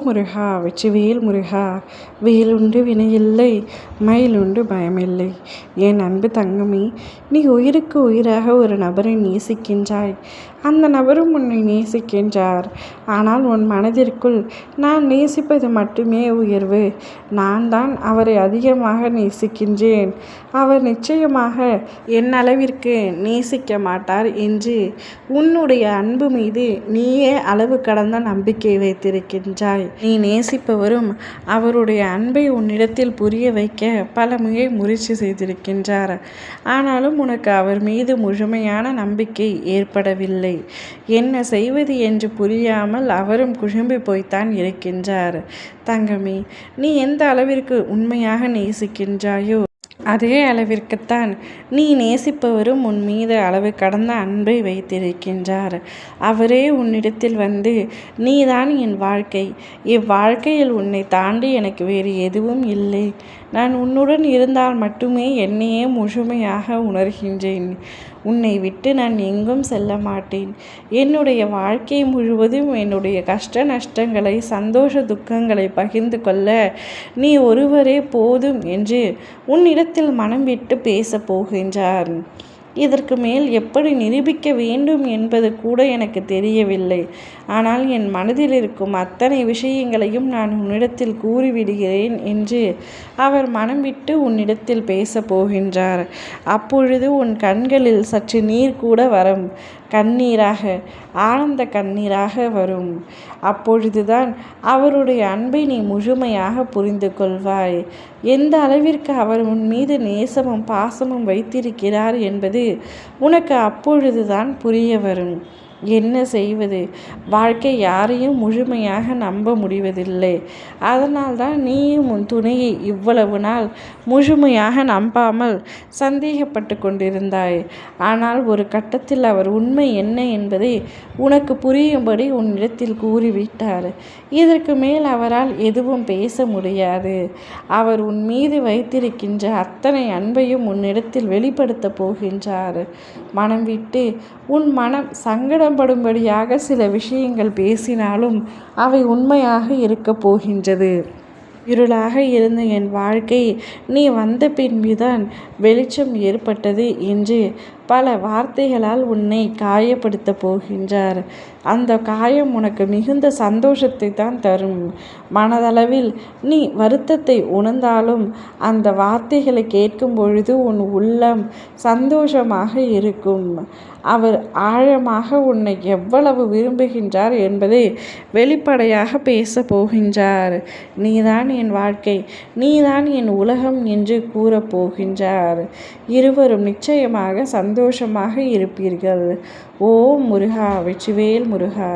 முருகா வெற்றிவேல் முருகா. வேலுண்டு வினையில்லை, மயிலுண்டு பயமில்லை. என் அன்பு தங்கமே, நீ உயிருக்கு உயிராக ஒரு நபரை நேசிக்கின்றாய். அந்த நபரும் உன்னை நேசிக்கின்றார். ஆனால் உன் மனதிற்குள் நான் நேசிப்பது மட்டுமே உயர்வு, நான் தான் அவரை அதிகமாக நேசிக்கின்றேன், அவர் நிச்சயமாக என் அளவிற்கு நேசிக்க மாட்டார் என்று உன்னுடைய அன்பு மீது நீயே அளவு கடந்த நம்பிக்கை வைத்திருக்கின்றாய். நீ நேசிப்பவரும் அவருடைய அன்பை உன்னிடத்தில் புரிய வைக்க பல முயற்சி செய்திருக்கின்றார். ஆனாலும் உனக்கு அவர் மீது முழுமையான நம்பிக்கை ஏற்படவில்லை. என்ன செய்வது என்று புரியாமல் அவரும் குழம்பி போய்த்தான் இருக்கின்றார். தங்கமே, நீ எந்த அளவிற்கு உண்மையாக நேசிக்கின்றாயோ அதே அளவிற்குத்தான் நீ நேசிப்பவரும் உன் மீது அளவு கடந்த அன்பை வைத்திருக்கின்றார். அவரே உன்னிடத்தில் வந்து, நீதான் என் வாழ்க்கை, இவ்வாழ்க்கையில் உன்னை தாண்டி எனக்கு வேறு எதுவும் இல்லை, நான் உன்னுடன் இருந்தால் மட்டுமே என்னையே முழுமையாக உணர்கின்றேன், உன்னை விட்டு நான் எங்கும் செல்ல மாட்டேன், என்னுடைய வாழ்க்கை முழுவதும் என்னுடைய கஷ்ட நஷ்டங்களை சந்தோஷ துக்கங்களை பகிர்ந்து கொள்ள நீ ஒருவரே போதும் என்று உன்னிடத்தில் மனம் விட்டு பேசப் போகின்றார். இதற்கு மேல் எப்படி நிரூபிக்க வேண்டும் என்பது கூட எனக்கு தெரியவில்லை. ஆனால் என் மனதில் இருக்கும் அத்தனை விஷயங்களையும் நான் உன்னிடத்தில் கூறிவிடுகிறேன் என்று அவர் மனம் விட்டு உன்னிடத்தில் பேசப் போகின்றார். அப்பொழுது உன் கண்களில் சற்று நீர் கூட வரும், கண்ணீராக, ஆனந்த கண்ணீராக வரும். அப்பொழுதுதான் அவருடைய அன்பை நீ முழுமையாக புரிந்து கொள்வாய். எந்த அளவிற்கு அவர் உன் மீது நேசமும் பாசமும் வைத்திருக்கிறார் என்பது உனக்கு அப்பொழுதுதான் புரிய வரும். என்ன செய்வது? வாழ்க்கை யாரையும் முழுமையாக நம்ப முடிவதில்லை. அதனால்தான் நீயும் உன் துணையை இவ்வளவு நாள் முழுமையாக நம்பாமல் சந்தேகப்பட்டு கொண்டிருந்தாய். ஆனால் ஒரு கட்டத்தில் அவர் உண்மை என்ன என்பதை உனக்கு புரியும்படி உன்னிடத்தில் கூறிவிட்டார். இதற்கு மேல் அவரால் எதுவும் பேச முடியாது. அவர் உன் மீது வைத்திருக்கின்ற அத்தனை அன்பையும் உன்னிடத்தில் வெளிப்படுத்தப் போகின்றார். மனம் விட்டு உன் மனம் சங்கடப்படும்படியாக சில விஷயங்கள் பேசினாலும் அவை உண்மையாக இருக்கப் போகின்றது. இருளாக இருந்த என் வாழ்க்கை நீ வந்த பின்புதான் வெளிச்சம் ஏற்பட்டது என்று பல வார்த்தைகளால் உன்னை காயப்படுத்த போகின்றார். அந்த காயம் உனக்கு மிகுந்த சந்தோஷத்தை தான் தரும். மனதளவில் நீ வருத்தத்தை உணர்ந்தாலும் அந்த வார்த்தைகளை கேட்கும் பொழுது உன் உள்ளம் சந்தோஷமாக இருக்கும். அவர் ஆழமாக உன்னை எவ்வளவு விரும்புகின்றார் என்பதை வெளிப்படையாக பேச போகின்றார். நீதான் என் வாழ்க்கை, நீதான் என் உலகம் என்று கூறப்போகின்றார். இருவரும் நிச்சயமாக சந்தோஷமாக இருப்பீர்கள். ஓம் முருகா வெற்றிவேல் முருகா.